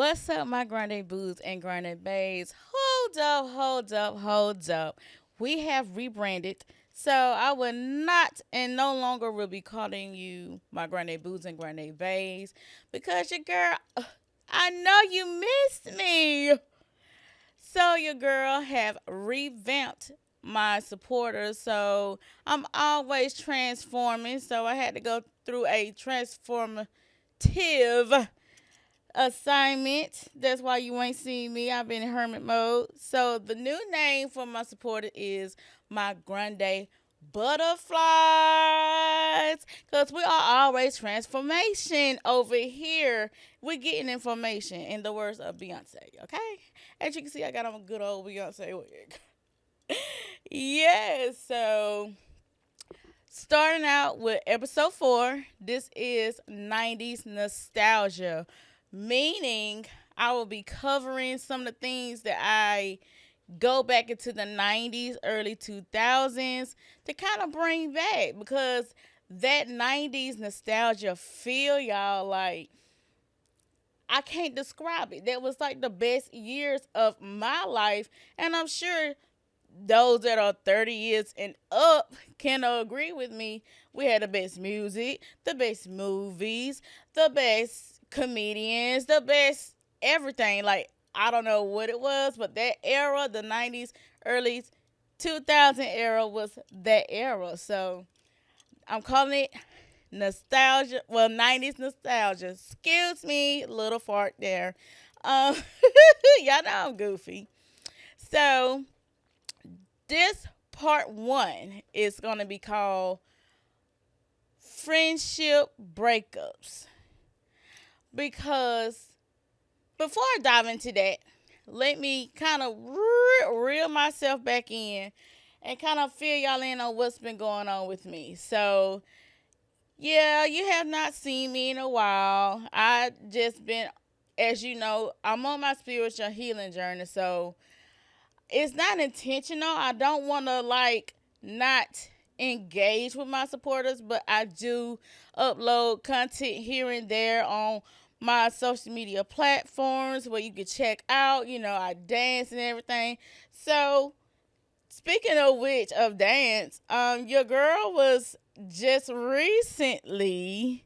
What's up, my grande boos and grande babes? Hold up. We have rebranded, so I will not and no longer will be calling you my grande boos and grande babes because your girl, I know you missed me. So your girl have revamped my supporters, so I'm always transforming. So I had to go through a transformative assignment. That's why you ain't seen me. I've been in hermit mode. So the new name for my supporter is my Grande Butterflies. Because we are always transformation over here. We're getting information in the words of Beyonce. Okay? As you can see, I got on a good old Beyonce wig. Yeah, so starting out with episode 4, this is 90s nostalgia, meaning I will be covering some of the things that I go back into the 90s, early 2000s to kind of bring back because that 90s nostalgia feel, y'all, like I can't describe it. That was like the best years of my life, and I'm sure those that are 30 years and up can agree with me. We had the best music, the best movies, the best comedians, the best everything. Like, I don't know what it was, but that era, the 90s, early 2000 era was that era. So I'm calling it nostalgia. Well, 90s nostalgia. Excuse me, little fart there. Um, y'all know I'm goofy. So this part 1 is going to be called Friendship Breakups. Because before I dive into that, let me kind of reel myself back in and kind of fill y'all in on what's been going on with me. So, yeah, you have not seen me in a while. I just been, as you know, I'm on my spiritual healing journey. So, it's not intentional. I don't want to not engage with my supporters, but I do upload content here and there on my social media platforms where you can check out. I dance and everything. So speaking of which, of dance, your girl was just recently.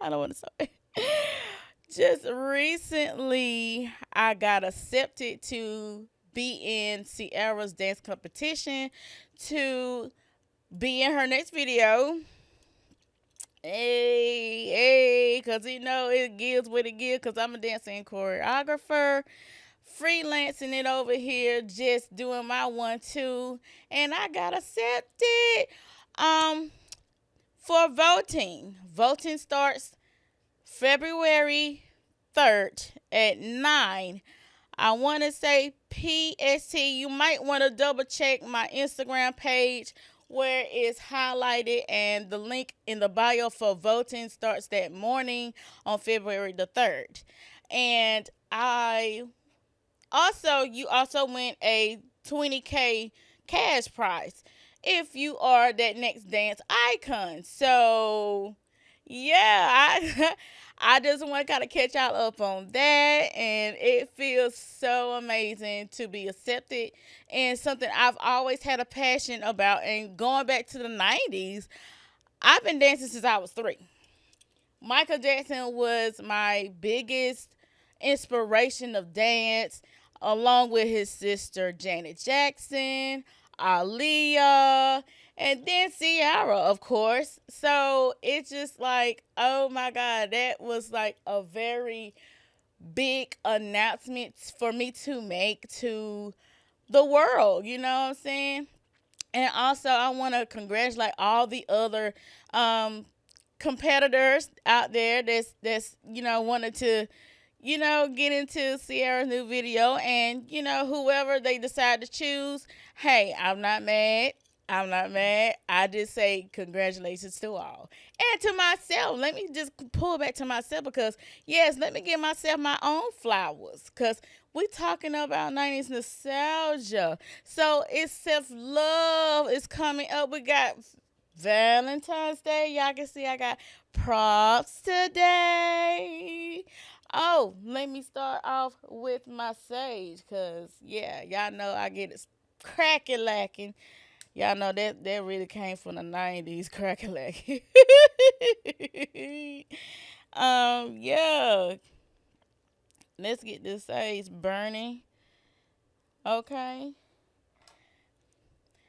I don't want to say. Just recently, I got accepted to be in Sierra's dance competition, to be in her next video. Hey, because it gives what it gives, because I'm a dancing choreographer, freelancing it over here, just doing my 1-2, and I got accepted for voting. Voting starts February 3rd at 9. I want to say PST. You might want to double check my Instagram page where it's highlighted, and the link in the bio for voting starts that morning on February the 3rd. And you also win a 20K cash prize if you are that next dance icon. So yeah, I just want to kind of catch y'all up on that, and it feels so amazing to be accepted in something I've always had a passion about. And going back to the 90s, I've been dancing since I was 3. Michael Jackson was my biggest inspiration of dance, along with his sister Janet Jackson, Aaliyah, and then Ciara, of course. So it's just like, oh my God, that was like a very big announcement for me to make to the world. You know what I'm saying? And also, I want to congratulate all the other competitors out there that's wanted to get into Sierra's new video, and whoever they decide to choose, hey, I'm not mad. I just say congratulations to all. And to myself, let me just pull back to myself because, yes, let me give myself my own flowers because we talking about 90s nostalgia. So it's self-love is coming up. We got Valentine's Day. Y'all can see I got props today. Oh, let me start off with my sage, cause yeah, y'all know I get it cracking lacking. Y'all know that really came from the '90s, cracking lacking. Yeah, let's get this sage burning, okay?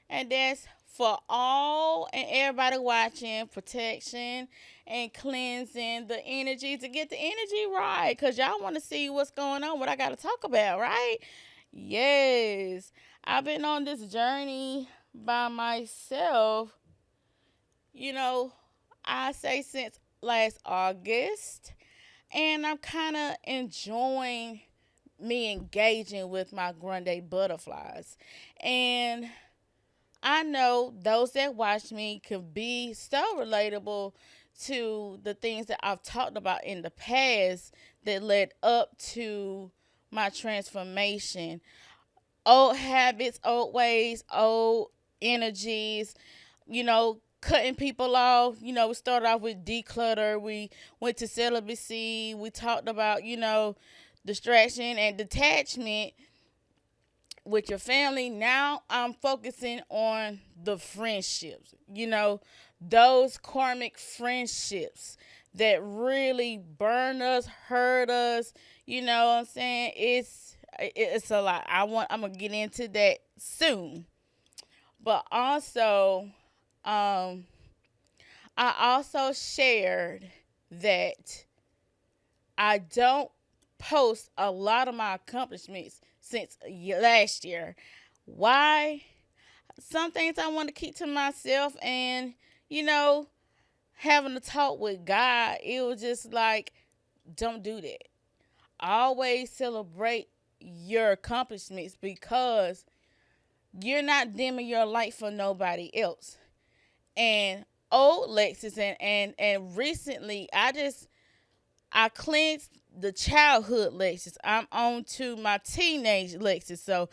And that's for all and everybody watching, protection and cleansing the energy to get the energy right. Because y'all want to see what's going on, what I got to talk about, right? Yes. I've been on this journey by myself, you know, I say since last August. And I'm kind of enjoying me engaging with my GrandéButterflies. And I know those that watch me can be so relatable to the things that I've talked about in the past that led up to my transformation. Old habits, old ways, old energies, cutting people off. We started off with declutter. We went to celibacy. We talked about, distraction and detachment with your family. Now I'm focusing on the friendships, those karmic friendships that really burn us, hurt us. You know what I'm saying? It's a lot. I'm gonna get into that soon. But also, um, I also shared that I don't post a lot of my accomplishments since last year. Why? Some things I want to keep to myself, and you know, having a talk with God, it was just like, don't do that. Always celebrate your accomplishments because you're not dimming your light for nobody else. And old Lexus and recently I cleansed the childhood Lexus. I'm on to my teenage Lexus. So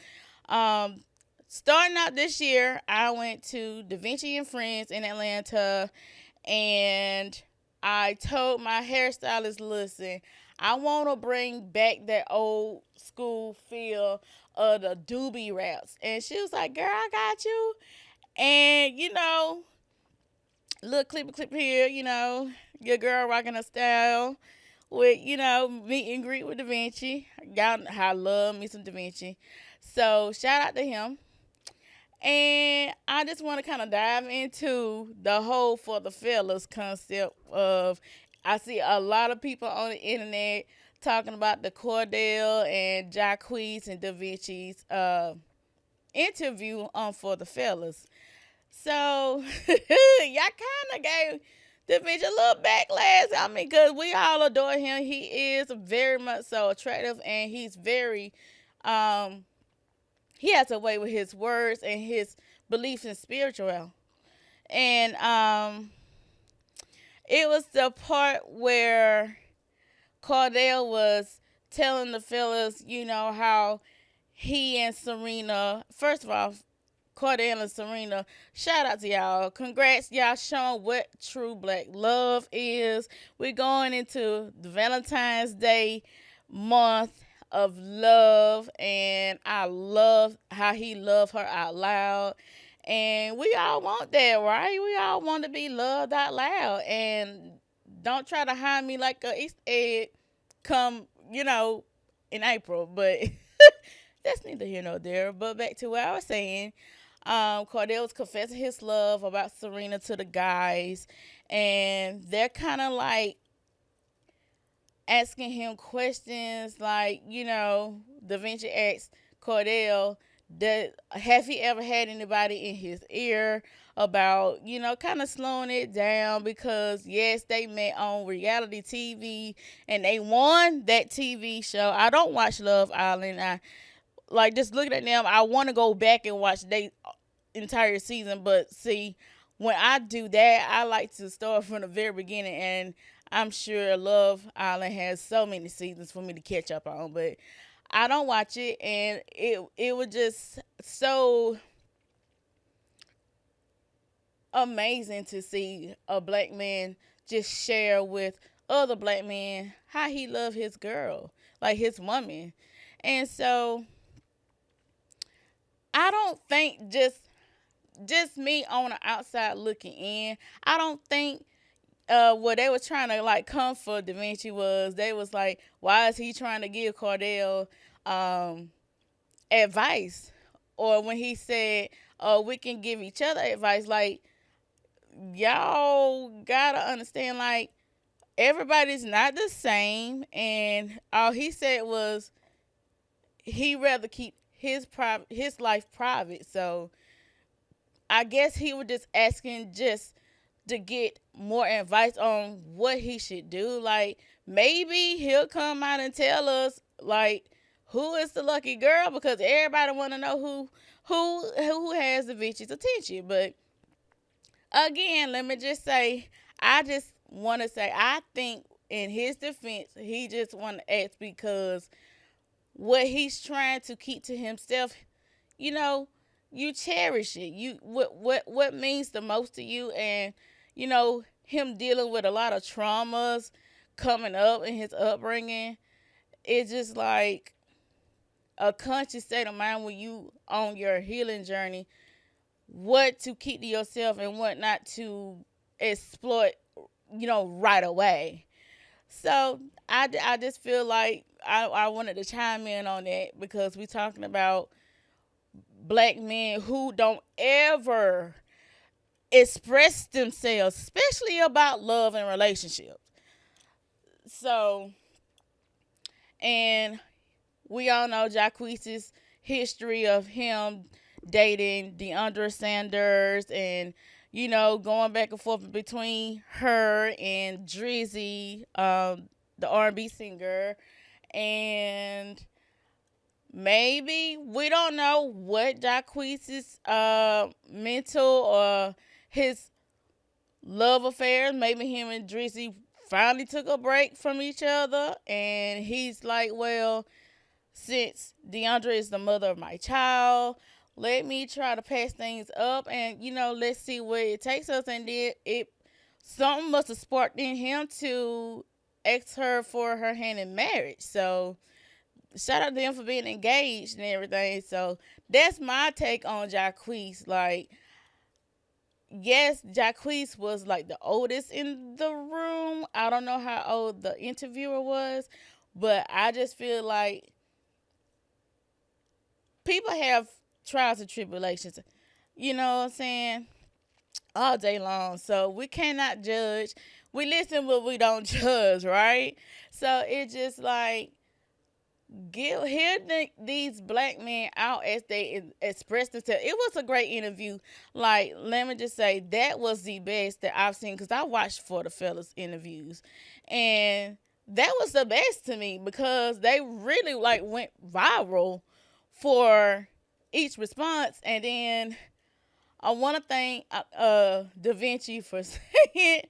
um starting out this year, I went to Da Vinci and Friends in Atlanta, and I told my hairstylist, listen, I want to bring back that old school feel of the doobie wraps. And she was like, girl, I got you. And, little clip here, your girl rocking a style with, meet and greet with Da Vinci. Y'all know how I love me some Da Vinci. So shout out to him. And I just want to kind of dive into the whole for the fellas concept of, I see a lot of people on the internet talking about the Cordell and Jacquees and Da Vinci's interview on For the Fellas. So y'all kind of gave Da Vinci a little backlash. I mean, because we all adore him. He is very much so attractive, and he's very um he has a way with his words and his beliefs in spiritual. And it was the part where Cordell was telling the fellas, how he and Serena, first of all, Cordell and Serena, shout out to y'all. Congrats, y'all showing what true black love is. We're going into the Valentine's Day month of love, and I love how he loved her out loud. And we all want that, right? We all want to be loved out loud. And don't try to hide me like a Easter egg come, in April. But that's neither here nor there. But back to what I was saying. Cordell was confessing his love about Serena to the guys, and they're kind of like asking him questions like, Da Vinci asked Cordell, have he ever had anybody in his ear about, kind of slowing it down because, yes, they met on reality TV and they won that TV show. I don't watch Love Island. I like just looking at them. I want to go back and watch they entire season, but see, when I do that, I like to start from the very beginning, and I'm sure Love Island has so many seasons for me to catch up on, but I don't watch it, and it was just so amazing to see a black man just share with other black men how he loved his girl, like his woman. And so I don't think just me on the outside looking in, I don't think what they were trying to like come for Da Vinci was they was like, why is he trying to give Cordell advice? Or when he said, oh, we can give each other advice, like y'all gotta understand, like everybody's not the same, and all he said was he rather keep his life private. So I guess he was just asking just to get more advice on what he should do. Like maybe he'll come out and tell us like who is the lucky girl, because everybody want to know who has Da Vinci's attention. But again, let me just say, I just want to say I think in his defense, he just want to ask because what he's trying to keep to himself, you know, you cherish it. You what means the most to you, and him dealing with a lot of traumas coming up in his upbringing. It's just like a conscious state of mind when you on your healing journey, what to keep to yourself and what not to exploit, right away. So I just feel like I wanted to chime in on that because we're talking about black men who don't ever express themselves, especially about love and relationships. So, and we all know Jacquees's history of him dating DeAndre Sanders and, going back and forth between her and Drizzy, the R&B singer. And maybe we don't know what Jacquees's mental or his love affairs. Maybe him and Drizzy finally took a break from each other, and he's like, well, since DeAndre is the mother of my child, let me try to patch things up, and let's see where it takes us. And then something must have sparked in him to ask her for her hand in marriage. So shout out to them for being engaged and everything. So that's my take on Jacquees. Like, yes, Jacquees was like the oldest in the room. I don't know how old the interviewer was, but I just feel like people have trials and tribulations. You know what I'm saying? All day long. So we cannot judge. We listen, but we don't judge, right? So it's just like hear these black men out as they express themselves. It was a great interview. Like, let me just say, that was the best that I've seen because I watched For the Fellas interviews, and that was the best to me because they really like went viral for each response. And then I want to thank Da Vinci for saying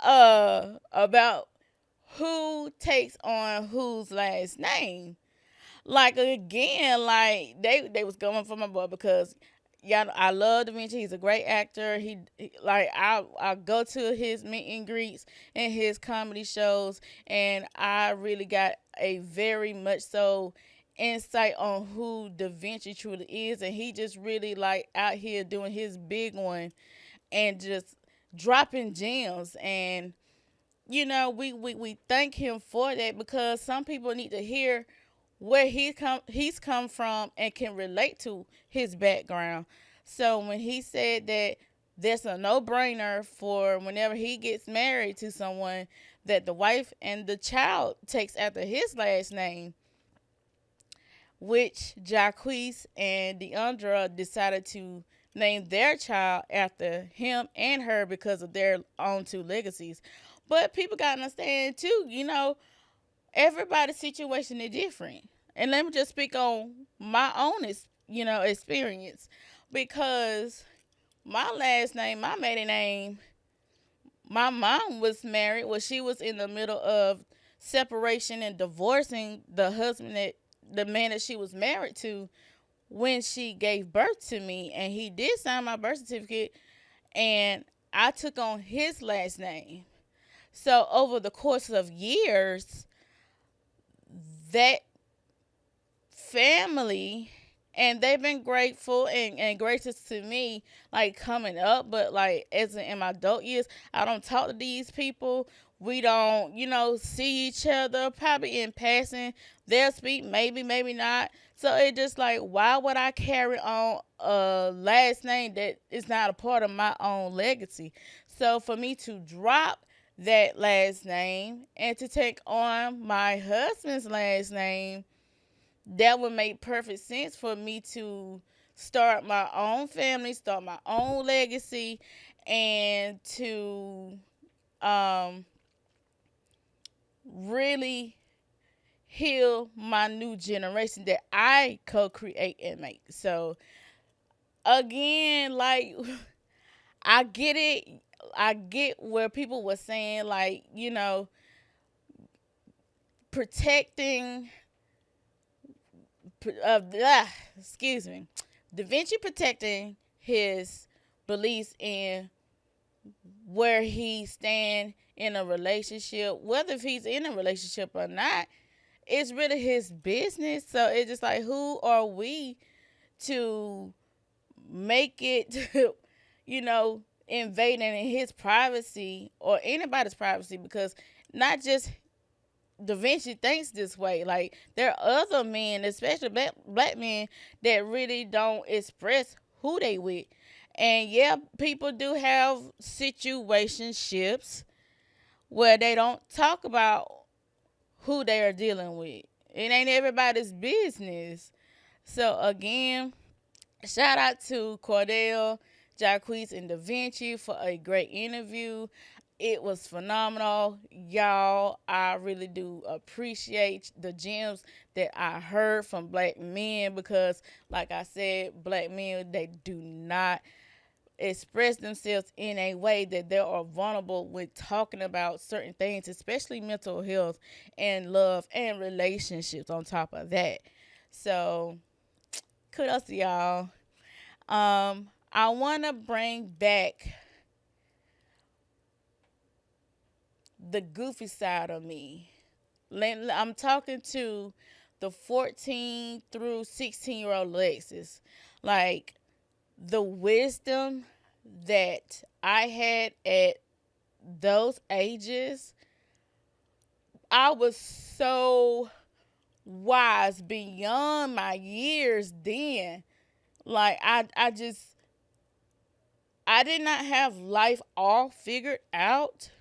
about who takes on whose last name. Like again, like they was going for my boy because I love Da Vinci. He's a great actor. He like I go to his meet and greets and his comedy shows, and I really got a very much so insight on who Da Vinci truly is, and he just really like out here doing his big one and just dropping gems. And we thank him for that because some people need to hear where he's come from and can relate to his background. So when he said that there's a no-brainer for whenever he gets married to someone that the wife and the child takes after his last name, which Jacquees and DeAndre decided to name their child after him and her because of their own two legacies. But people got to understand too, everybody's situation is different. And let me just speak on my own, experience. Because my last name, my maiden name, my mom was married. Well, she was in the middle of separation and divorcing the man that she was married to when she gave birth to me. And he did sign my birth certificate, and I took on his last name. So over the course of years, that family, and they've been grateful and gracious to me, like coming up, but like as in my adult years, I don't talk to these people. We don't, see each other. Probably in passing, they'll speak, maybe, maybe not. So it just like, why would I carry on a last name that is not a part of my own legacy? So for me to drop that last name and to take on my husband's last name, that would make perfect sense for me to start my own family, start my own legacy, and to um, really heal my new generation that I co-create and make. So again, like I get it. I get where people were saying, like, protecting excuse me, Da Vinci protecting his beliefs in where he stand in a relationship, whether if he's in a relationship or not, it's really his business. So it's just like, who are we to make it, you know, invading in his privacy or anybody's privacy? Because not just Da Vinci thinks this way. Like, there are other men, especially black men, that really don't express who they with. And yeah, people do have situationships where they don't talk about who they are dealing with. It ain't everybody's business. So again, shout out to Cordell, Jacquees, and Da Vinci for a great interview. It was phenomenal. Y'all, I really do appreciate the gems that I heard from black men because, like I said, black men, they do not express themselves in a way that they are vulnerable with talking about certain things, especially mental health and love and relationships on top of that. So, kudos to y'all. I want to bring back the goofy side of me. I'm talking to the 14 through 16-year-old Alexis. Like, the wisdom that I had at those ages, I was so wise beyond my years then. Like, I did not have life all figured out,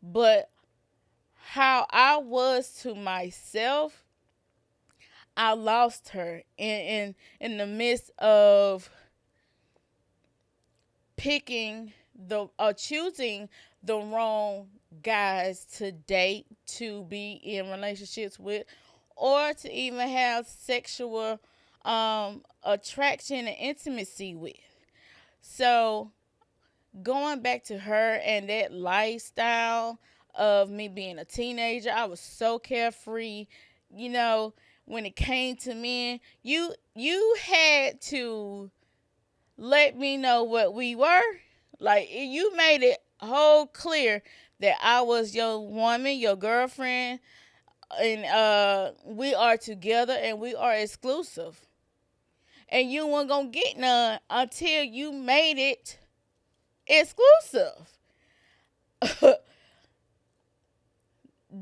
but how I was to myself, I lost her in the midst of picking the or choosing the wrong guys to date, to be in relationships with, or to even have sexual attraction and intimacy with. So going back to her and that lifestyle of me being a teenager, I was so carefree. You know, when it came to men, you had to let me know what we were. Like, you made it whole clear that I was your woman, your girlfriend, and we are together and we are exclusive. And you weren't gonna get none until you made it exclusive.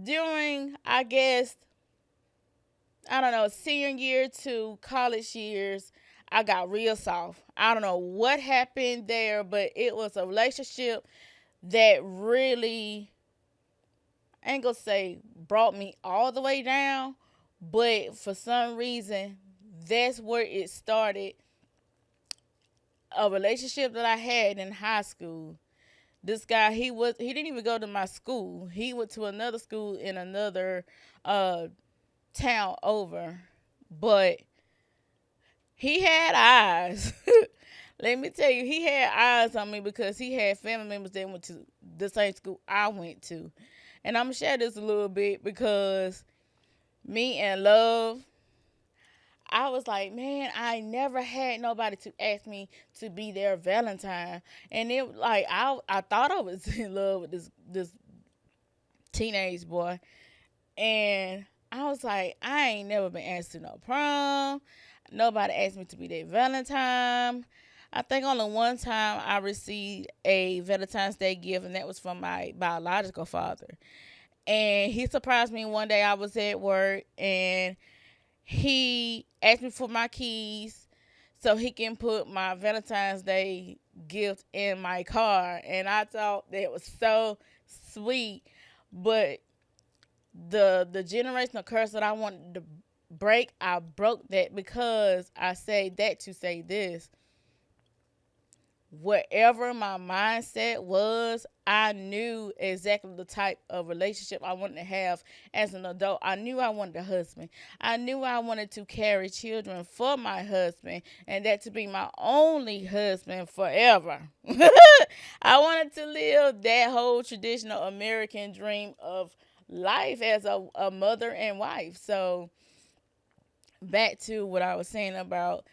During, I guess, I don't know, senior year to college years, I got real soft. I don't know what happened there, but it was a relationship that really, I ain't gonna say brought me all the way down, but for some reason, that's where it started. A relationship that I had in high school. This guy, he didn't even go to my school. He went to another school in another town over, but he had eyes. Let me tell you, he had eyes on me because he had family members that went to the same school I went to. And I'm going to share this a little bit because me and Love, I was like, man, I never had nobody to ask me to be their Valentine. And it like I thought I was in love with this teenage boy. And I was like, I ain't never been asked to no prom. Nobody asked me to be their Valentine. I think only one time I received a Valentine's Day gift, and that was from my biological father. And he surprised me one day. I was at work, and he asked me for my keys so he can put my Valentine's Day gift in my car. And I thought that was so sweet. But the generational curse that I wanted to break, I broke that because I say that to say this. Whatever my mindset was, I knew exactly the type of relationship I wanted to have as an adult. I knew I wanted a husband. I knew I wanted to carry children for my husband, and that to be my only husband forever. I wanted to live that whole traditional American dream of life as a mother and wife. So back to what I was saying about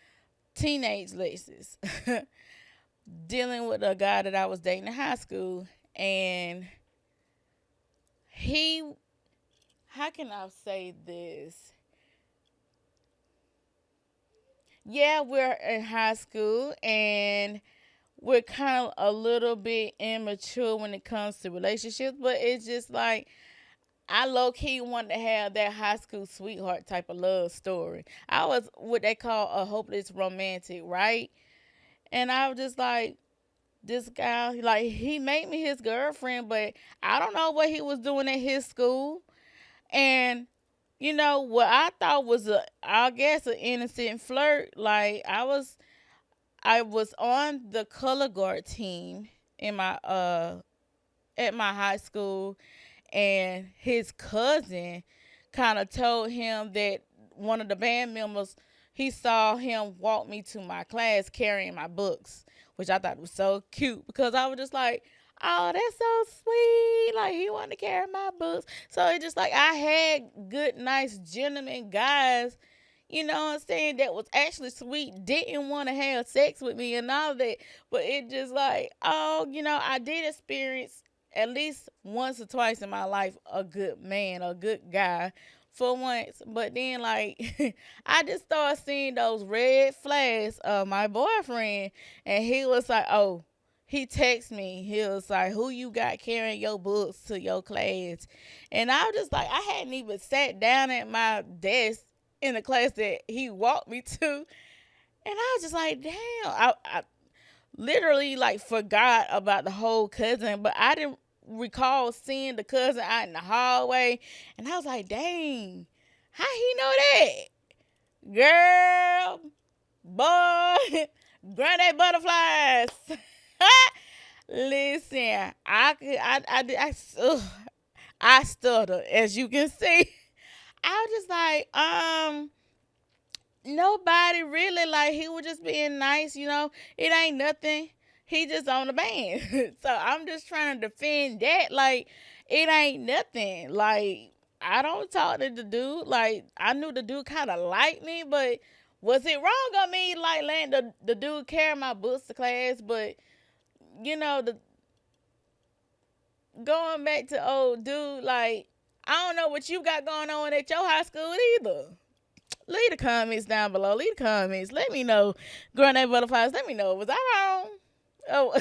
teenage laces. Dealing with a guy that I was dating in high school, and he, how can I say this? Yeah, we're in high school, and we're kind of a little bit immature when it comes to relationships, but it's just like I low key wanted to have that high school sweetheart type of love story. I was what they call a hopeless romantic, right? And I was just like, this guy, like, he made me his girlfriend, but I don't know what he was doing at his school. And what I thought was I guess an innocent flirt. Like, I was on the color guard team in my at my high school, and his cousin kind of told him that one of the band members, he saw him walk me to my class carrying my books, which I thought was so cute because I was just like, oh, that's so sweet. Like, he wanted to carry my books. So it's just like I had good, nice gentlemen guys, you know what I'm saying, that was actually sweet, didn't want to have sex with me and all that. But it just like, oh, I did experience at least once or twice in my life a good man, a good guy for once. But then, like, I just started seeing those red flags of my boyfriend, and he was like, oh, he texted me. He was like, who you got carrying your books to your class? And I was just like, I hadn't even sat down at my desk in the class that he walked me to. And I was just like, damn. I literally, like, forgot about the whole cousin, but I didn't recall seeing the cousin out in the hallway. And I was like, dang, how he know that? Girl, boy, GrandéButterflies. Listen, I stutter, as you can see. I was just like, nobody really, like, he was just being nice, it ain't nothing. He just on the band. So I'm just trying to defend that, like, it ain't nothing. Like, I don't talk to the dude. Like, I knew the dude kind of liked me, but was it wrong on me, like, letting the dude carry my books to class? But, the going back to old dude, like, I don't know what you got going on at your high school either. Leave the comments down below. Leave the comments. Let me know. GrandéButterflies, let me know. Was I wrong? Oh,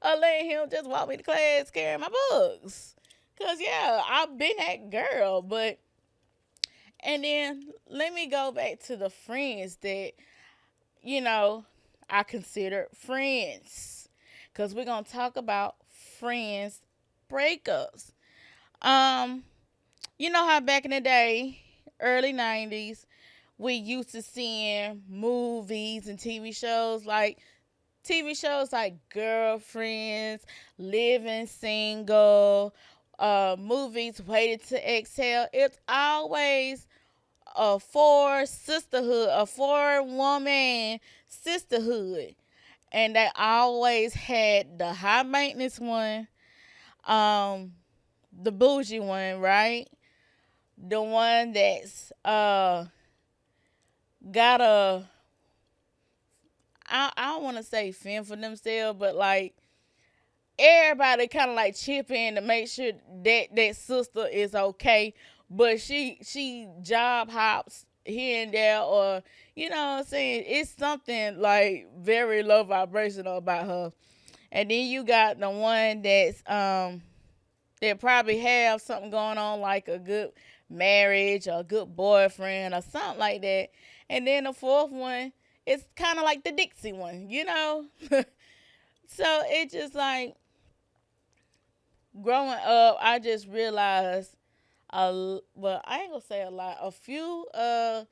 or letting him just walk me to class carrying my books. Because, yeah, I've been that girl. But, and then let me go back to the friends that, I consider friends. Because we're going to talk about friends breakups. You know how back in the day, early 90s, we used to seeing movies and TV shows like Girlfriends, Living Single, movies Waited to Exhale. It's always a a 4-woman sisterhood. And they always had the high maintenance one, the bougie one, right? The one that's got I don't want to say fend for themselves, but like everybody kind of like chip in to make sure that sister is okay, but she job hops here and there, or you know what I'm saying, it's something like very low vibrational about her. And then you got the one that probably have something going on, like a good marriage or a good boyfriend or something like that. And then the fourth one is kind of like the Dixie one, you know. So it just like, growing up, I just realized well, I ain't gonna say a lot. A few of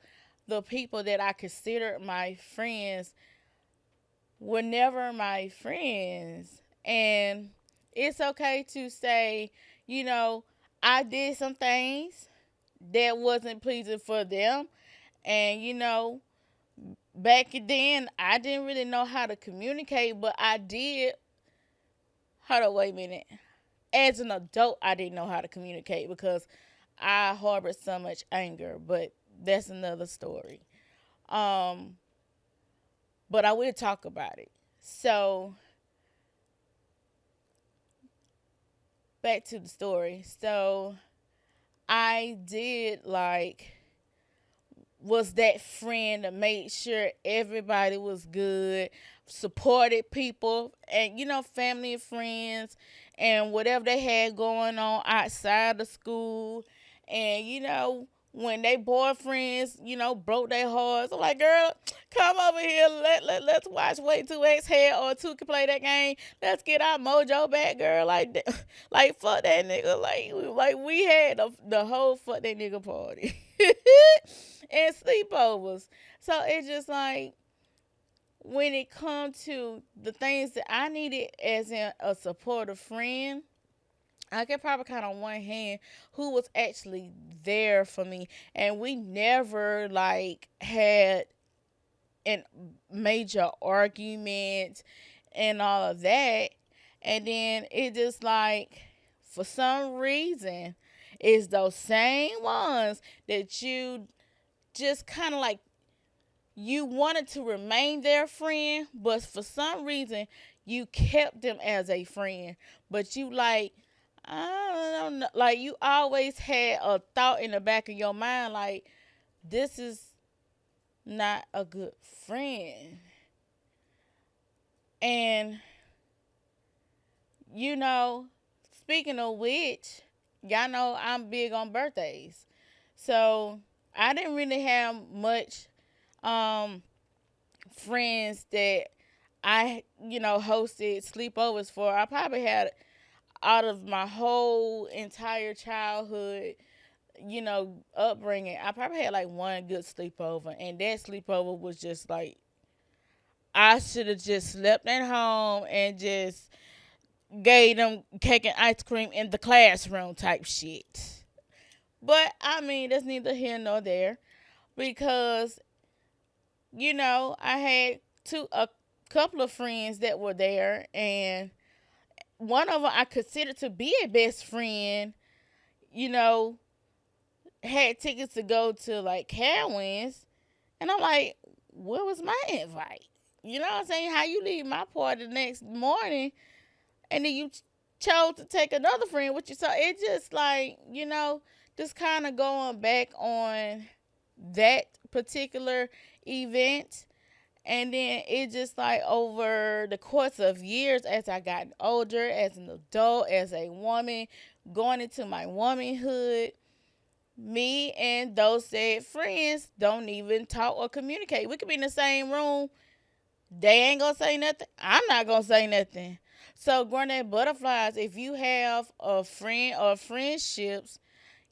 the people that I considered my friends were never my friends, and it's okay to say, you know, I did some things that wasn't pleasing for them, and you know, back then I didn't really know how to communicate, but I did. Hold on, wait a minute. As an adult, I didn't know how to communicate because I harbored so much anger, but that's another story. Um, but I will talk about it. So back to the story. So I did like was that friend that made sure everybody was good, supported people, and you know, family and friends, and whatever they had going on outside of school. And you know, when they boyfriends, you know, broke their hearts, I'm like, girl, come over here, let's watch Wait 2X head or 2 can play that game. Let's get our mojo back, girl. Like, like fuck that nigga. Like we had the whole fuck that nigga party. And sleepovers. So it's just like, when it comes to the things that I needed as in a supportive friend, I can probably count on one hand who was actually there for me. And we never like had a major argument and all of that. And then it just like, for some reason, it's those same ones that you just kind of like, you wanted to remain their friend, but for some reason you kept them as a friend. But you like, I don't know, like you always had a thought in the back of your mind like, this is not a good friend. And you know, speaking of which, y'all know I'm big on birthdays. So I didn't really have much um friends that I, you know, hosted sleepovers for. I probably had, out of my whole entire childhood, you know, upbringing, I probably had like one good sleepover, and that sleepover was just like, I should have just slept at home and just gave them cake and ice cream in the classroom type shit. But I mean, that's neither here nor there, because you know, I had a couple of friends that were there, and one of them I considered to be a best friend, you know, had tickets to go to like Carowinds, and I'm like, where was my invite? You know what I'm saying? How you leave my party the next morning, and then you chose to take another friend with you? So it just like, you know, just kind of going back on that particular event. And then it just like, over the course of years, as I got older, as an adult, as a woman, going into my womanhood, me and those said friends don't even talk or communicate. We could be in the same room. They ain't gonna say nothing. I'm not gonna say nothing. So, GrandéButterflies, if you have a friend or friendships,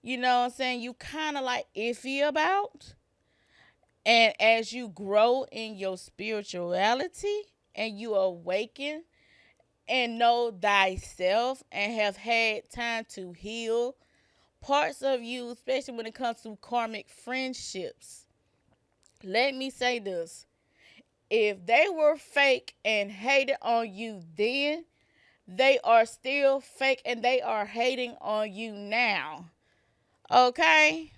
you know what I'm saying, you kind of like iffy about. And as you grow in your spirituality and you awaken and know thyself and have had time to heal parts of you, especially when it comes to karmic friendships, let me say this. If they were fake and hated on you then, they are still fake and they are hating on you now. Okay?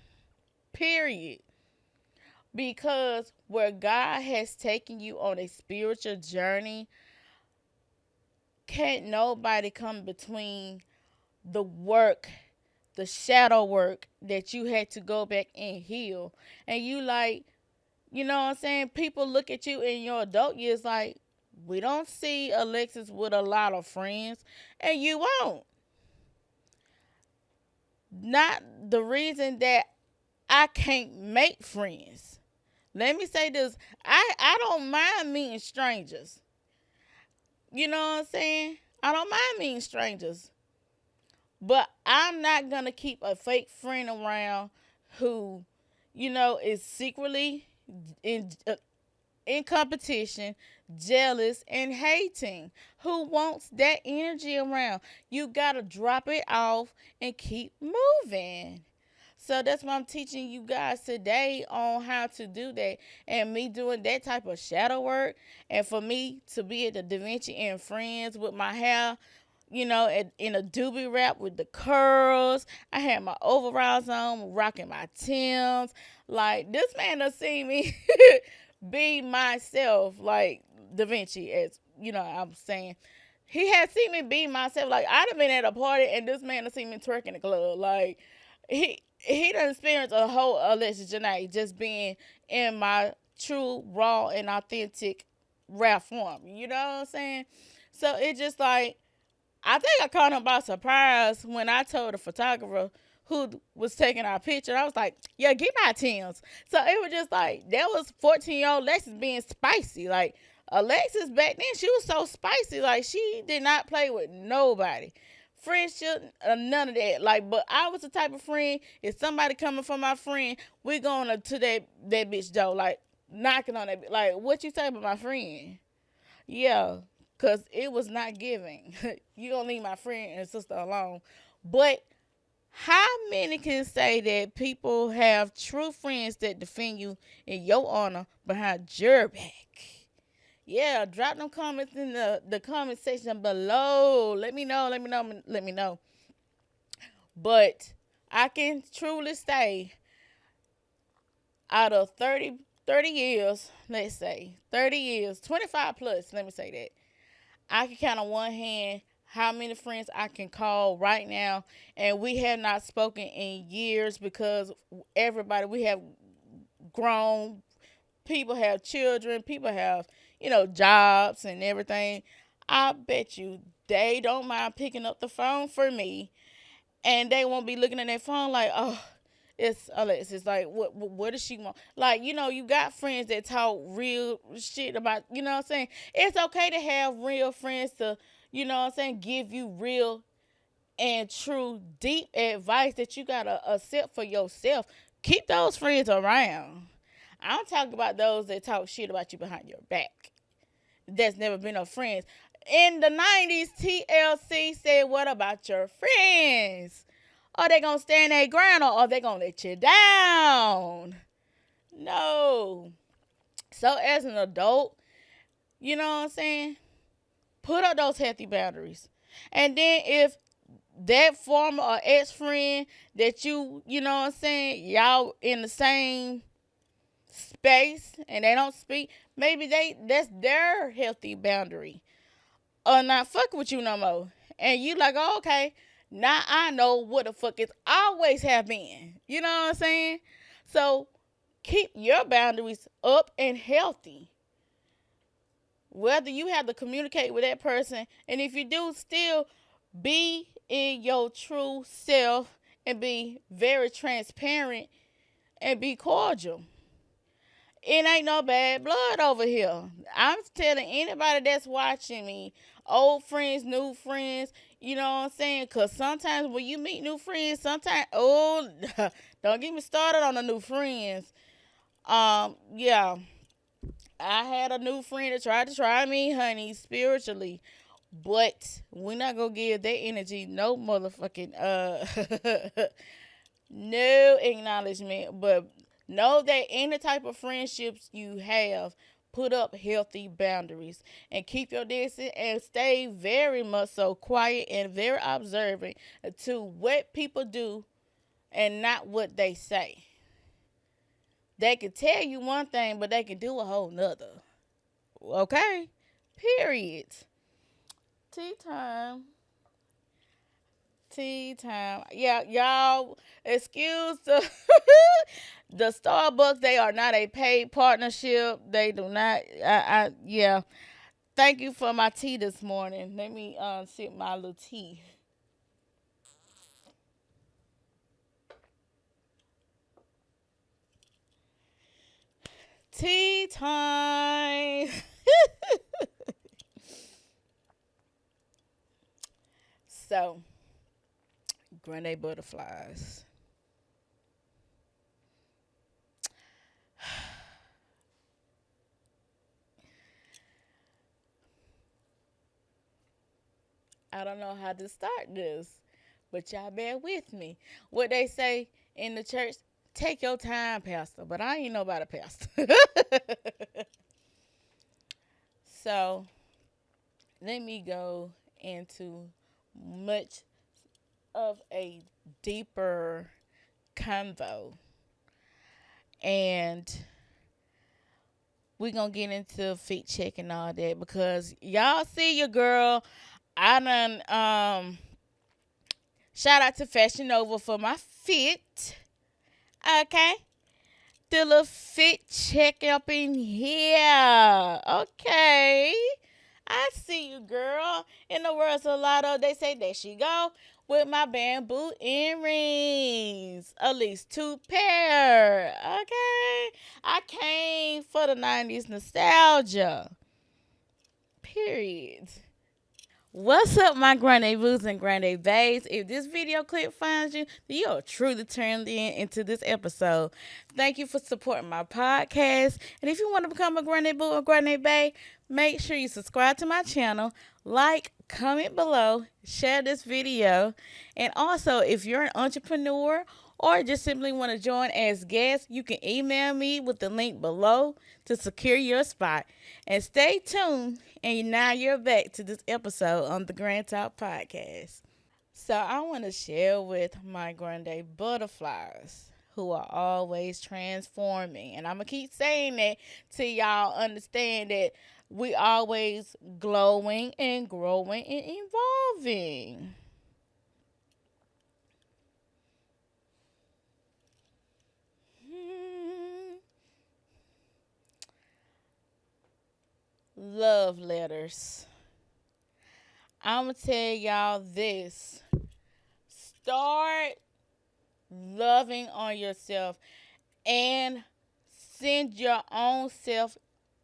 Period. Because where God has taken you on a spiritual journey can't nobody come between the work, the shadow work that you had to go back and heal. And you like, you know what I'm saying? People look at you in your adult years like, we don't see Alexis with a lot of friends, and you won't. Not the reason that I can't make friends. Let me say this. I don't mind meeting strangers. You know what I'm saying? I don't mind meeting strangers. But I'm not going to keep a fake friend around who, is secretly in competition, jealous, and hating. Who wants that energy around? You got to drop it off and keep moving. So that's why I'm teaching you guys today on how to do that. And me doing that type of shadow work. And for me to be at the Da Vinci and Friends with my hair, in a doobie wrap with the curls. I had my overalls on, rocking my Timbs. Like, this man done seen me be myself, like Da Vinci, as, I'm saying. He had seen me be myself. Like, I'd have been at a party and this man done seen me twerking in the club. Like, he done experienced a whole Alexis Janae just being in my true, raw, and authentic rap form. You know what I'm saying? So it's just like, I think I caught him by surprise when I told the photographer who was taking our picture. I was like, yeah, get my Timbs. So it was just like, that was 14-year-old Alexis being spicy. Like, Alexis back then, she was so spicy. Like, she did not play with nobody. Friendship, none of that. Like, but I was the type of friend, if somebody coming for my friend, we going to that bitch door. Like, knocking on that. Like, what you say about my friend? Yeah. Because it was not giving. You don't leave my friend and sister alone. But how many can say that people have true friends that defend you in your honor behind your back? Yeah, drop them comments in the comment section below. Let me know. But I can truly say, out of 30 years, let's say, 30 years, 25 plus, let me say that, I can count on one hand how many friends I can call right now, and we have not spoken in years because we have grown, people have children, people have, jobs and everything. I bet you they don't mind picking up the phone for me, and they won't be looking at their phone like, oh, it's Alexis. Like, what does she want? Like, you got friends that talk real shit about, you know what I'm saying? It's okay to have real friends to, you know what I'm saying, give you real and true, deep advice that you got to accept for yourself. Keep those friends around. I'm talking about those that talk shit about you behind your back. That's never been no friends. In the 90s, TLC said, what about your friends? Are they going to stand their ground, or are they going to let you down? No. So as an adult, you know what I'm saying? Put up those healthy boundaries. And then if that former or ex-friend that you know what I'm saying, y'all in the same space and they don't speak, maybe that's their healthy boundary. Or not fucking with you no more. And you like, oh, okay, now I know what the fuck it's always have been. You know what I'm saying? So keep your boundaries up and healthy. Whether you have to communicate with that person, and if you do, still be in your true self and be very transparent and be cordial. It ain't no bad blood over here. I'm telling anybody that's watching me, old friends, new friends, you know what I'm saying? Because sometimes when you meet new friends, don't get me started on the new friends. Yeah, I had a new friend that tried to try me, honey, spiritually. But we're not going to give that energy no motherfucking, no acknowledgement. But know that any type of friendships you have, put up healthy boundaries and keep your distance and stay very much so quiet and very observant to what people do and not what they say. They can tell you one thing, but they can do a whole nother. Okay? Period. Tea time. Tea time. Yeah, y'all, excuse the the Starbucks. They are not a paid partnership. They do not. Yeah. Thank you for my tea this morning. Let me sip my little tea. Tea time. So, GrandéButterflies. I don't know how to start this, but y'all bear with me. What they say in the church, take your time, Pastor. But I ain't nobody, Pastor. So let me go into much of a deeper convo. And we're going to get into feet check and all that because y'all see your girl. I done, shout out to Fashion Nova for my fit. Okay. The little fit check up in here. Okay. I see you, girl. In the words of Lotto, they say, there she go with my bamboo earrings. At least 2 pair. Okay. I came for the 90s nostalgia. Period. What's up, my grandmas and grandbays? If this video clip finds you, then you're truly turned into this episode. Thank you for supporting my podcast. And if you want to become a grandboo or grandbay, make sure you subscribe to my channel, like, comment below, share this video. And also, if you're an entrepreneur or just simply want to join as guest, you can email me with the link below to secure your spot. And stay tuned. And now you're back to this episode on the Grand Talk Podcast. So I want to share with my grande butterflies who are always transforming. And I'm going to keep saying that till y'all understand that we always glowing and growing and evolving. Love letters. I'm going to tell y'all this. Start loving on yourself and send your own self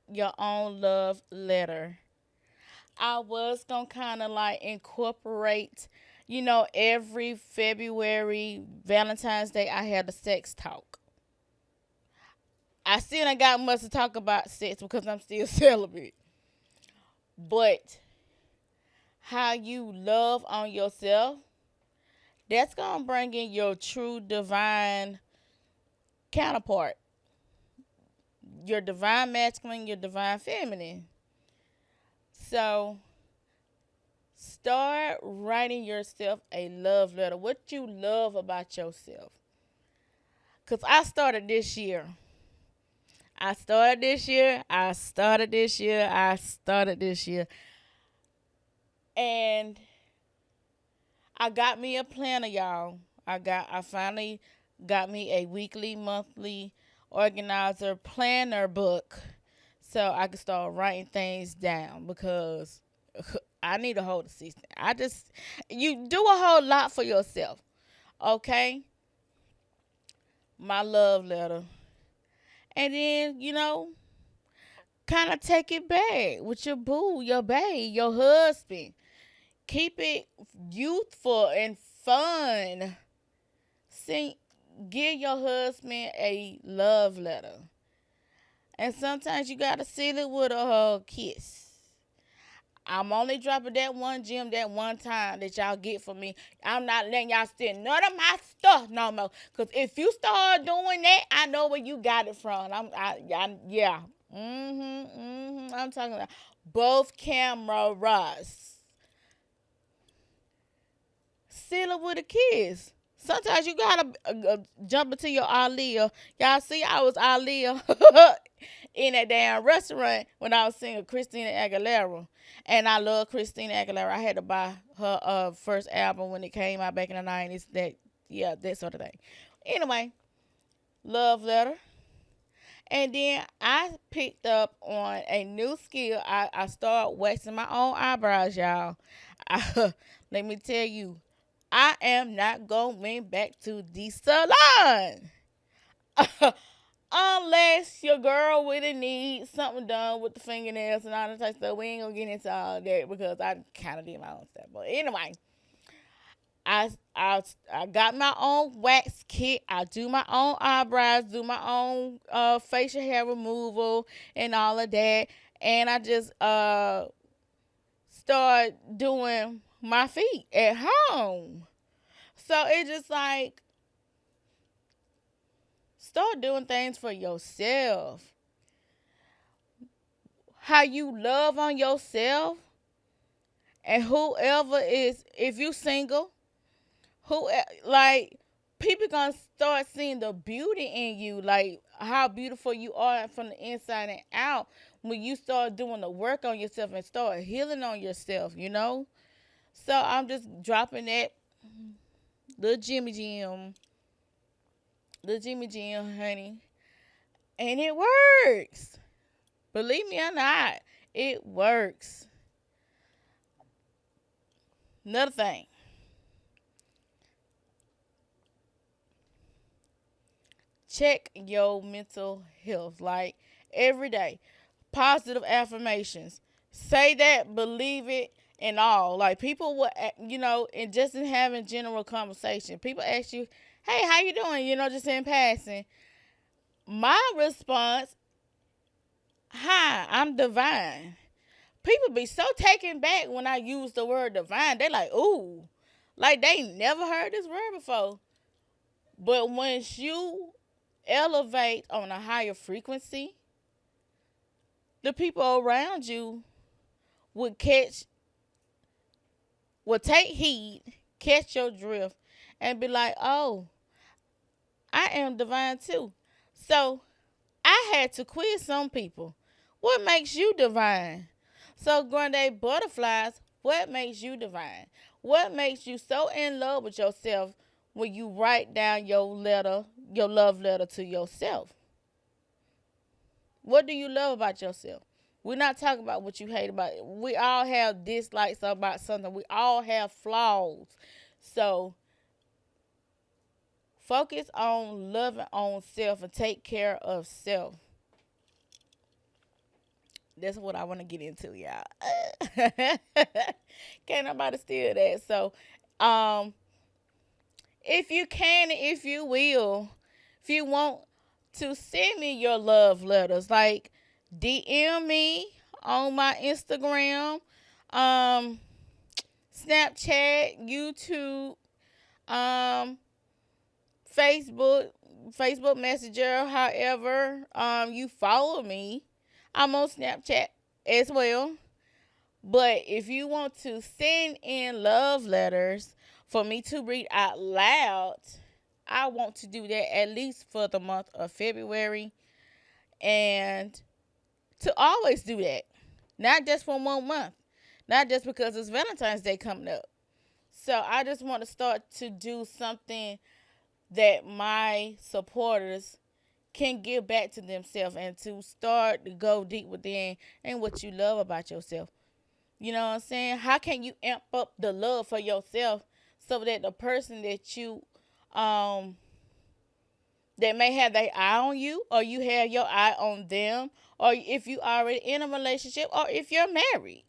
your own love letter. I was going to kind of like incorporate, every February, Valentine's Day, I had a sex talk. I still ain't got much to talk about sex because I'm still celibate. But how you love on yourself, that's going to bring in your true divine counterpart. Your divine masculine, your divine feminine. So, start writing yourself a love letter. What you love about yourself. Because I started this year. I started this year. And I got me a planner, y'all. I finally got me a weekly, monthly organizer planner book so I can start writing things down because I need a whole assistant. You do a whole lot for yourself, okay? My love letter. And then, kind of take it back with your boo, your bae, your husband. Keep it youthful and fun. Give your husband a love letter. And sometimes you got to seal it with a kiss. I'm only dropping that one gem that one time that y'all get from me. I'm not letting y'all steal none of my stuff no more. Because if you start doing that, I know where you got it from. Yeah. I'm talking about both cameras. Seal it with a kiss. Sometimes you gotta jump into your Aaliyah. Y'all see, I was Aaliyah in that damn restaurant when I was singing Christina Aguilera, and I love Christina Aguilera. I had to buy her first album when it came out back in the 90s. That sort of thing. Anyway, love letter. And then I picked up on a new skill. I started waxing my own eyebrows, y'all. Let me tell you, I am not going back to the salon. Unless your girl really needs something done with the fingernails and all that type of stuff. We ain't gonna get into all that because I kind of did my own stuff. But anyway, I got my own wax kit. I do my own eyebrows, do my own facial hair removal and all of that. And I just start doing my feet at home. So it's just like start doing things for yourself. How you love on yourself, and whoever is, if you single, who like people gonna start seeing the beauty in you, like how beautiful you are from the inside and out when you start doing the work on yourself and start healing on yourself, you know. So I'm just dropping that little Jimmy Jim, honey, and it works. Believe me or not, it works. Another thing, check your mental health, like every day. Positive affirmations. Say that, believe it, and all. Like people will, and just in having general conversation, people ask you, "Hey, how you doing?" Just in passing. My response, "Hi, I'm divine." People be so taken back when I use the word divine. They like, "Ooh," like they never heard this word before. But once you elevate on a higher frequency, the people around you would take heed, catch your drift, and be like, "Oh, I am divine too." So I had to quiz some people. What makes you divine? So GrandéButterflies, what makes you divine? What makes you so in love with yourself when you write down your love letter to yourself? What do you love about yourself? We're not talking about what you hate about it. We all have dislikes about something. We all have flaws. So focus on loving on self and take care of self. That's what I want to get into, y'all. Can't nobody steal that. So, if you can, if you will, if you want to send me your love letters, like DM me on my Instagram, Snapchat, YouTube, um, Facebook, Facebook Messenger, however, you follow me. I'm on Snapchat as well. But if you want to send in love letters for me to read out loud, I want to do that at least for the month of February. And to always do that. Not just for 1 month. Not just because it's Valentine's Day coming up. So I just want to start to do something that my supporters can give back to themselves and to start to go deep within and what you love about yourself. You know what I'm saying? How can you amp up the love for yourself so that the person that you that may have their eye on you, or you have your eye on them, or if you already in a relationship, or if you're married,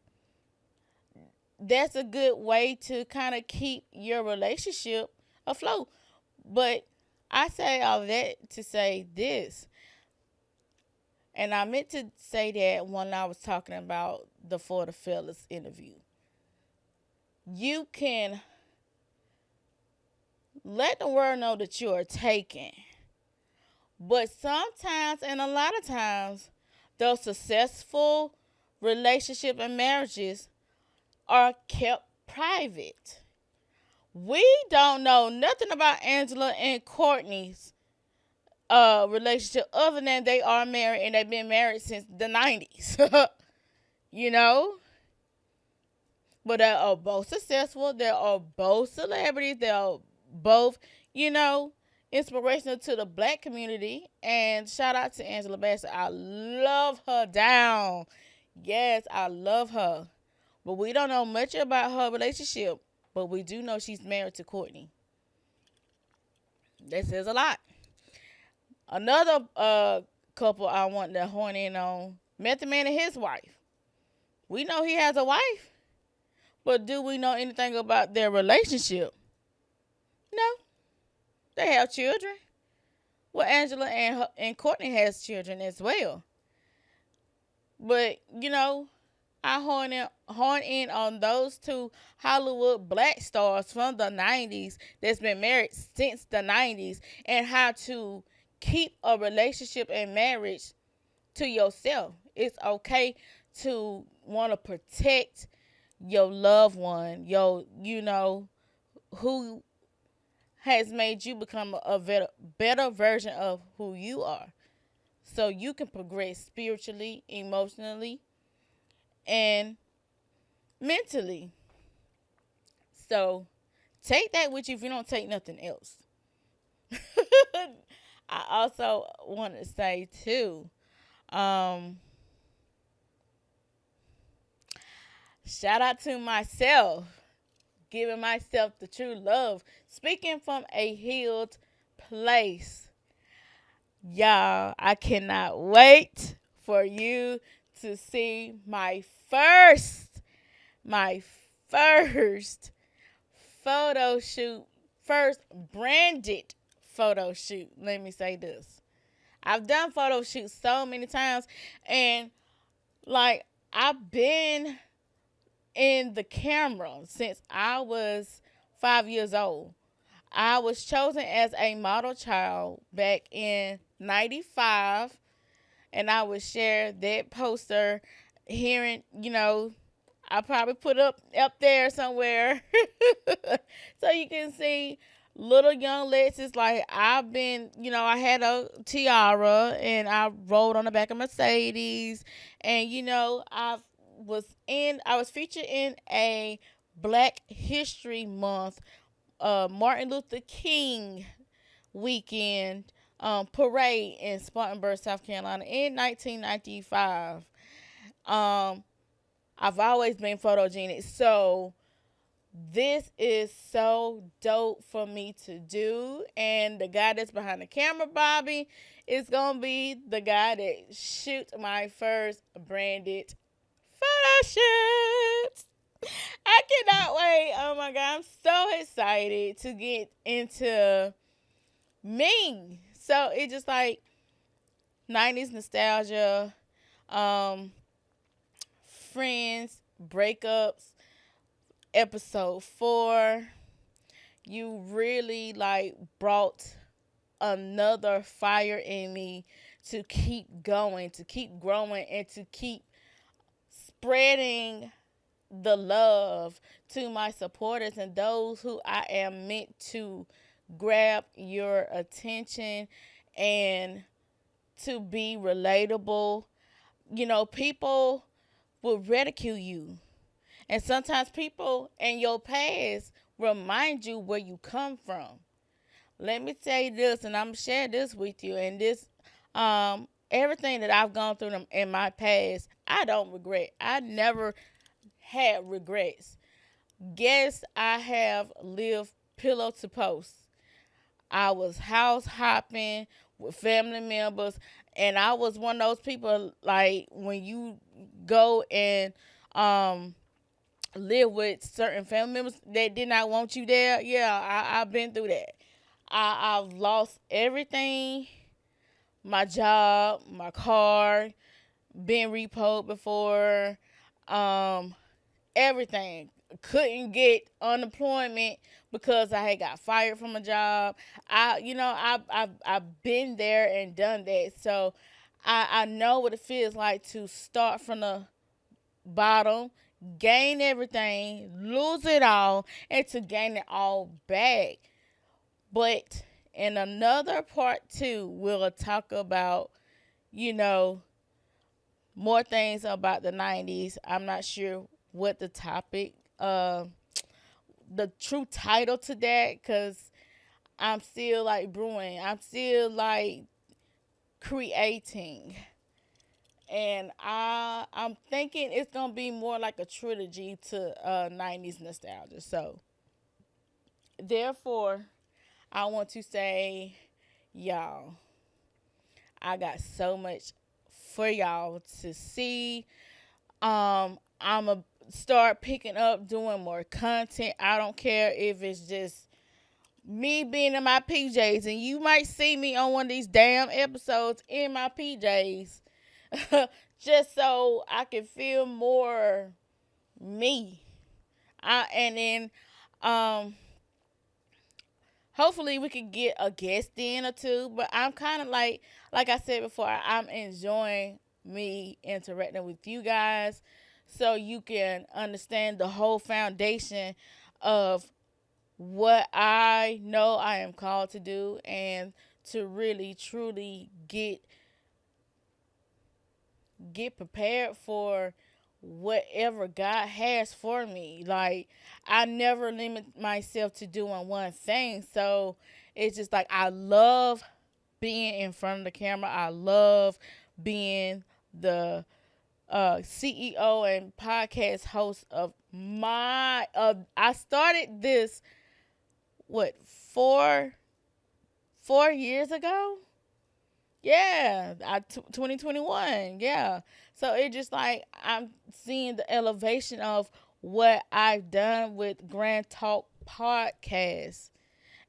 that's a good way to kind of keep your relationship afloat. But I say all that to say this, and I meant to say that when I was talking about the For the Fellas interview. You can let the world know that you are taken. But sometimes, and a lot of times, those successful relationships and marriages are kept private. We don't know nothing about Angela and Courtney's relationship other than they are married and they've been married since the 90s. You know? But they are both successful. They are both celebrities. They are both, you know, inspirational to the black community. And shout out to Angela Bassett. I love her down. Yes, I love her. But we don't know much about her relationship. But we do know she's married to Courtney. That says a lot. Another couple I want to horn in on, Method Man and his wife. We know he has a wife. But do we know anything about their relationship? No. They have children. Well, Angela and Courtney has children as well. But, you know, I horn in on those two Hollywood black stars from the 90s that's been married since the 90s and how to keep a relationship and marriage to yourself. It's okay to want to protect your loved one, who has made you become a better version of who you are. So you can progress spiritually, emotionally, and mentally. So take that with you if you don't take nothing else. I also want to say, too, shout out to myself, giving myself the true love, speaking from a healed place. Y'all, I cannot wait for you to see my first photo shoot, first branded photo shoot. Let me say this. I've done photo shoots so many times, and like I've been in the camera since I was 5 years old. I was chosen as a model child back in 95, and I would share that poster here I probably put up there somewhere so you can see little young Lexus. Like I had a tiara and I rode on the back of Mercedes, and I was featured in a Black History Month, Martin Luther King weekend parade in Spartanburg, South Carolina in 1995. I've always been photogenic, so this is so dope for me to do. And the guy that's behind the camera, Bobby, is gonna be the guy that shoots my first branded photo shoot. I cannot wait. Oh my God, I'm so excited to get into me. So it's just like 90s nostalgia, Friends, Breakups, episode 4. You really like brought another fire in me to keep going, to keep growing, and to keep spreading the love to my supporters and those who I am meant to grab your attention and to be relatable. People will ridicule you. And sometimes people in your past remind you where you come from. Let me tell you this, and I'm going to share this with you. And this, everything that I've gone through in my past, I don't regret. I never had regrets. Yes, I have lived pillow to post. I was house hopping with family members, and I was one of those people, like, when you go and live with certain family members that did not want you there. Yeah, I've been through that. I've lost everything, my job, my car, been repoed before, um, everything. Couldn't get unemployment because I had got fired from a job. I've been there and done that. So I know what it feels like to start from the bottom, gain everything, lose it all, and to gain it all back. But in another part two, we'll talk about, you know, more things about the 90s. I'm not sure what the topic, the true title to that, because I'm still like brewing. I'm still like creating. And I'm thinking it's gonna be more like a trilogy to 90s nostalgia. So therefore, I want to say, y'all, I got so much for y'all to see. I'ma start picking up doing more content. I don't care if it's just me being in my PJs, and you might see me on one of these damn episodes in my PJs, just so I can feel more me. And then, um, hopefully we could get a guest in or two. But I'm kind of like I said before, I'm enjoying me interacting with you guys, so you can understand the whole foundation of what I know I am called to do, and to really truly get prepared for whatever God has for me. Like, I never limit myself to doing one thing. So it's just like I love being in front of the camera. I love being the CEO and podcast host of my I started this what, 4 years ago. Yeah, 2021. Yeah. So it just like I'm seeing the elevation of what I've done with Grand Talk podcast.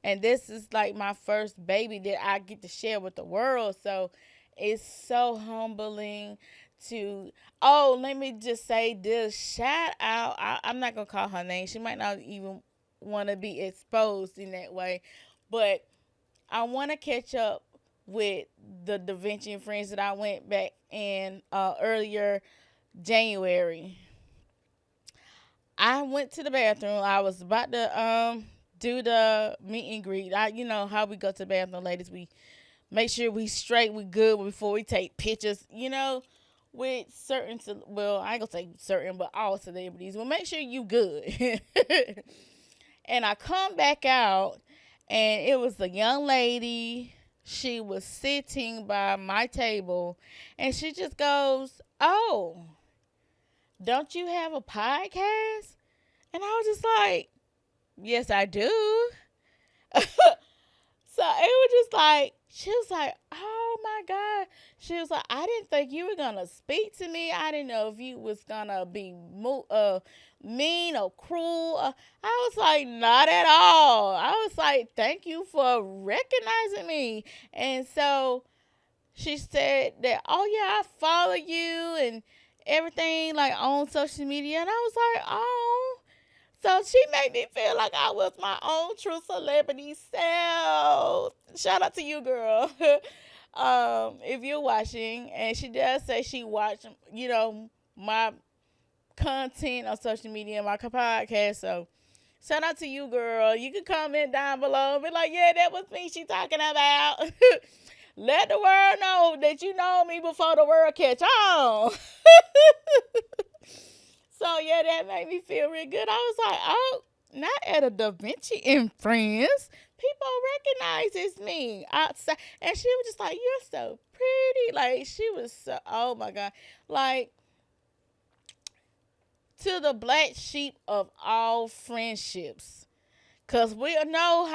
And this is like my first baby that I get to share with the world. So it's so humbling to, oh, let me just say this. Shout out. I'm not going to call her name. She might not even want to be exposed in that way. But I want to catch up with the Da Vinci and friends that I went back in earlier January. I went to the bathroom. I was about to do the meet and greet. You know how we go to the bathroom, ladies. We make sure we straight, we good before we take pictures. With certain, well, I ain't gonna say certain, but all celebrities. Well, make sure you good. And I come back out, and it was a young lady. She was sitting by my table, and she just goes, "Oh, don't you have a podcast?" And I was just like, "Yes, I do." So it was just like, she was like, "Oh my God." She was like, "I didn't think you were going to speak to me. I didn't know if you was going to be mean or cruel." I was like, "Not at all." I was like, "Thank you for recognizing me." And so she said that, "Oh yeah, I follow you and everything, like on social media." And I was like, "Oh." So she made me feel like I was my own true celebrity self. Shout out to you, girl. If you're watching, and she does say she watched, my content on social media, my podcast. So shout out to you, girl. You can comment down below and be like, "Yeah, that was me she talking about." Let the world know that you know me before the world catch on. So yeah, that made me feel real good. I was like, "Oh, not at a Da Vinci and Friends. People recognizes me outside." And she was just like, "You're so pretty." Like, she was so, oh my God. Like, to the black sheep of all friendships. Cause we know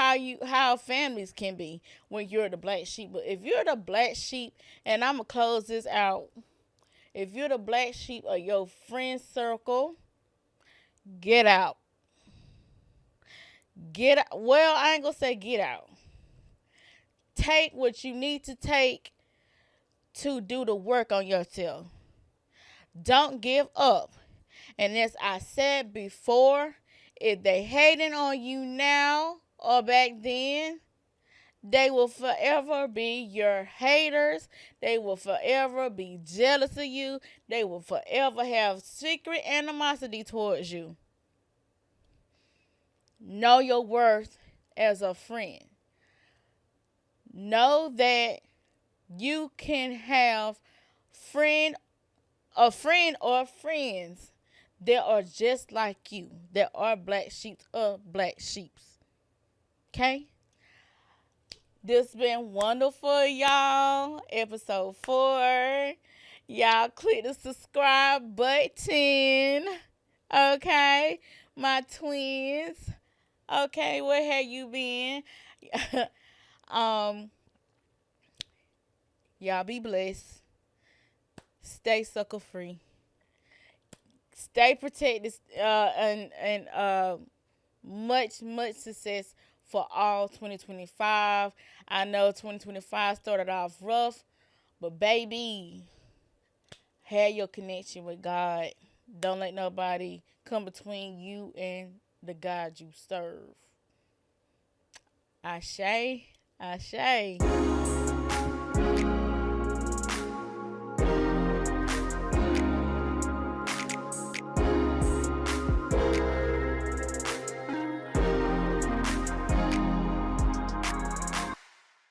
how families can be when you're the black sheep. But if you're the black sheep, and I'm gonna close this out. If you're the black sheep of your friend circle, get out. Get out. Well, I ain't gonna say get out. Take what you need to take to do the work on yourself. Don't give up. And as I said before, if they hating on you now or back then, They will forever be your haters. They will forever be jealous of you. They will forever have secret animosity towards you. Know your worth as a friend. Know that you can have friend a friend or friends that are just like you, that are black sheep of black sheeps. Okay? This been wonderful, y'all. Episode 4. Y'all click the subscribe button. Okay? My twins. Okay, where have you been? um, y'all be blessed. Stay sucker free. Stay protected, and much success for all 2025. I know 2025 started off rough, but baby, have your connection with God. Don't let nobody come between you and the God you serve. Ashe, ashe.